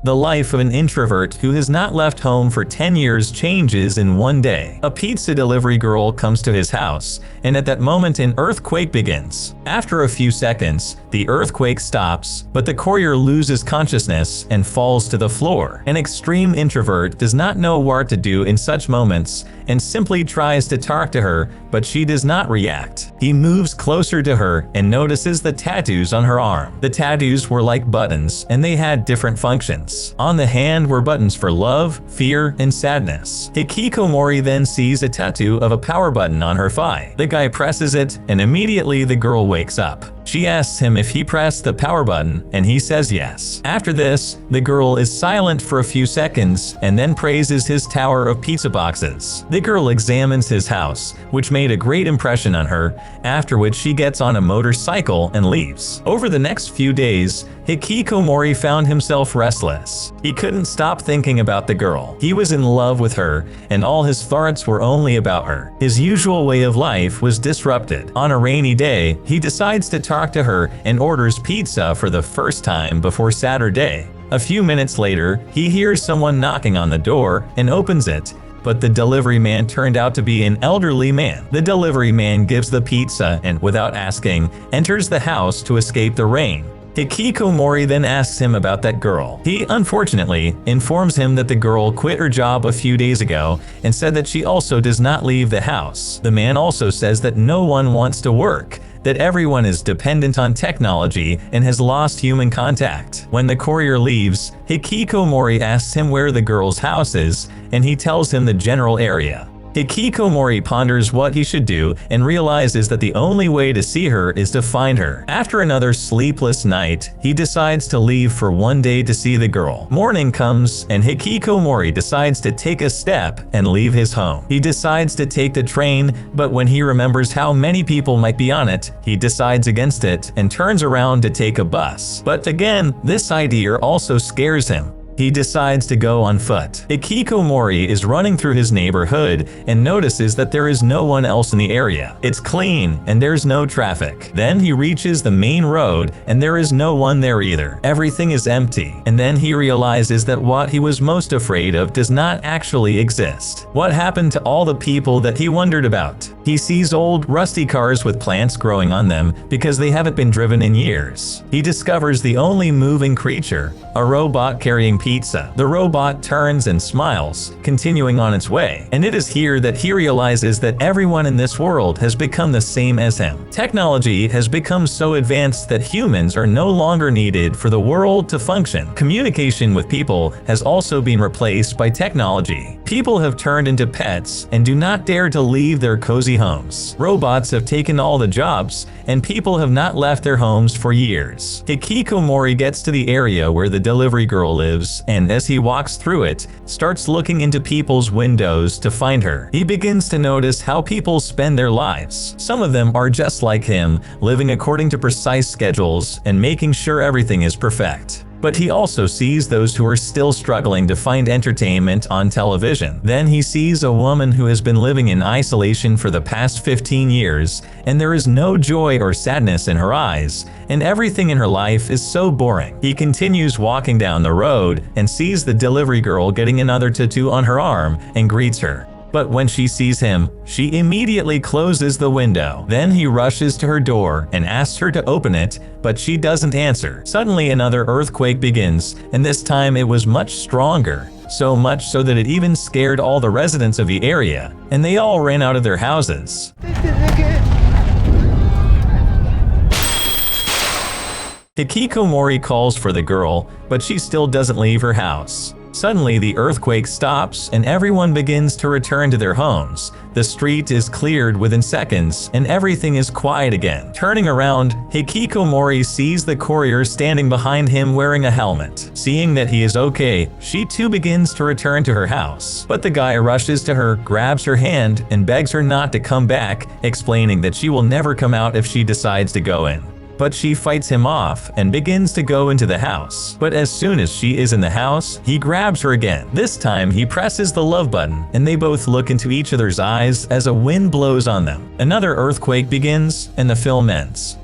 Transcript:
The life of an introvert who has not left home for 10 years changes in one day. A pizza delivery girl comes to his house, and at that moment an earthquake begins. After a few seconds, the earthquake stops, but the courier loses consciousness and falls to the floor. An extreme introvert does not know what to do in such moments and simply tries to talk to her, but she does not react. He moves closer to her and notices the tattoos on her arm. The tattoos were like buttons, and they had different functions. On the hand were buttons for love, fear, and sadness. Hikikomori then sees a tattoo of a power button on her thigh. The guy presses it, and immediately the girl wakes up. She asks him if he pressed the power button, and he says yes. After this, the girl is silent for a few seconds and then praises his tower of pizza boxes. The girl examines his house, which made a great impression on her, after which she gets on a motorcycle and leaves. Over the next few days, Hikikomori found himself restless. He couldn't stop thinking about the girl. He was in love with her, and all his thoughts were only about her. His usual way of life was disrupted. On a rainy day, he decides to talk to her and orders pizza for the first time before Saturday. A few minutes later, he hears someone knocking on the door and opens it, but the delivery man turned out to be an elderly man. The delivery man gives the pizza and, without asking, enters the house to escape the rain. Hikikomori then asks him about that girl. He, unfortunately, informs him that the girl quit her job a few days ago and said that she also does not leave the house. The man also says that no one wants to work, that everyone is dependent on technology and has lost human contact. When the courier leaves, Hikikomori asks him where the girl's house is, and he tells him the general area. Hikikomori ponders what he should do and realizes that the only way to see her is to find her. After another sleepless night, he decides to leave for one day to see the girl. Morning comes, and Hikikomori decides to take a step and leave his home. He decides to take the train, but when he remembers how many people might be on it, he decides against it and turns around to take a bus. But again, this idea also scares him. He decides to go on foot. Hikikomori is running through his neighborhood and notices that there is no one else in the area. It's clean and there's no traffic. Then he reaches the main road and there is no one there either. Everything is empty. And then he realizes that what he was most afraid of does not actually exist. What happened to all the people that he wondered about? He sees old, rusty cars with plants growing on them because they haven't been driven in years. He discovers the only moving creature, a robot carrying pizza. The robot turns and smiles, continuing on its way. And it is here that he realizes that everyone in this world has become the same as him. Technology has become so advanced that humans are no longer needed for the world to function. Communication with people has also been replaced by technology. People have turned into pets and do not dare to leave their cozy homes. Robots have taken all the jobs, and people have not left their homes for years. Hikikomori gets to the area where the delivery girl lives, and as he walks through it, starts looking into people's windows to find her. He begins to notice how people spend their lives. Some of them are just like him, living according to precise schedules and making sure everything is perfect. But he also sees those who are still struggling to find entertainment on television. Then he sees a woman who has been living in isolation for the past 15 years, and there is no joy or sadness in her eyes, and everything in her life is so boring. He continues walking down the road and sees the delivery girl getting another tattoo on her arm and greets her. But when she sees him, she immediately closes the window. Then he rushes to her door and asks her to open it, but she doesn't answer. Suddenly another earthquake begins, and this time it was much stronger. So much so that it even scared all the residents of the area, and they all ran out of their houses. Hikikomori calls for the girl, but she still doesn't leave her house. Suddenly the earthquake stops and everyone begins to return to their homes. The street is cleared within seconds and everything is quiet again. Turning around, Hikikomori sees the courier standing behind him wearing a helmet. Seeing that he is okay, she too begins to return to her house. But the guy rushes to her, grabs her hand, and begs her not to come back, explaining that she will never come out if she decides to go in. But she fights him off and begins to go into the house. But as soon as she is in the house, he grabs her again. This time he presses the love button and they both look into each other's eyes as a wind blows on them. Another earthquake begins and the film ends.